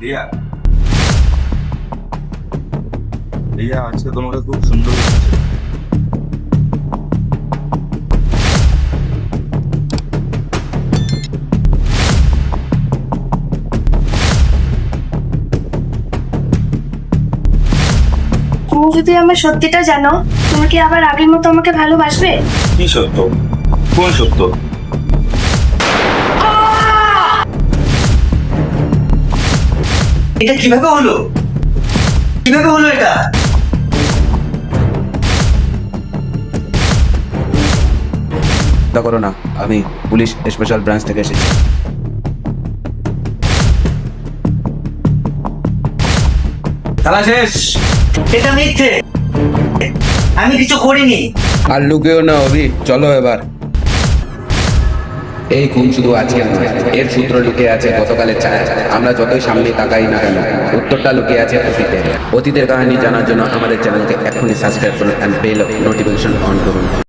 রিয়া, রিয়া আজকে তোমাকে খুব সুন্দর লাগছে। তুমি যদি আমার সত্যিটা জানো, তুমি কি আবার আগের মতো আমাকে ভালোবাসবে? কি সত্য? কোন সত্য? এটা কিভাবে হলো? কিভাবে হলো এটা? চিন্তা করো না, আমি পুলিশ স্পেশাল ব্রাঞ্চ থেকে এসেছি। খেলা শেষ। এটা মিথ্যে, আমি কিছু করিনি। আর লুকেও না অভি, চলো এবার। এই খুন শুধু আজকে নয়, এর সূত্র লুকিয়ে আছে গতকালের ছায়া। আমরা যতই সামনে তাকাই না কেন, উত্তরটা লুকিয়ে আছে অতীতে। অতীতের কাহিনী জানার জন্য আমাদের চ্যানেলকে এখনই সাবস্ক্রাইব করুন অ্যান্ড বেল নোটিফিকেশন অন করুন।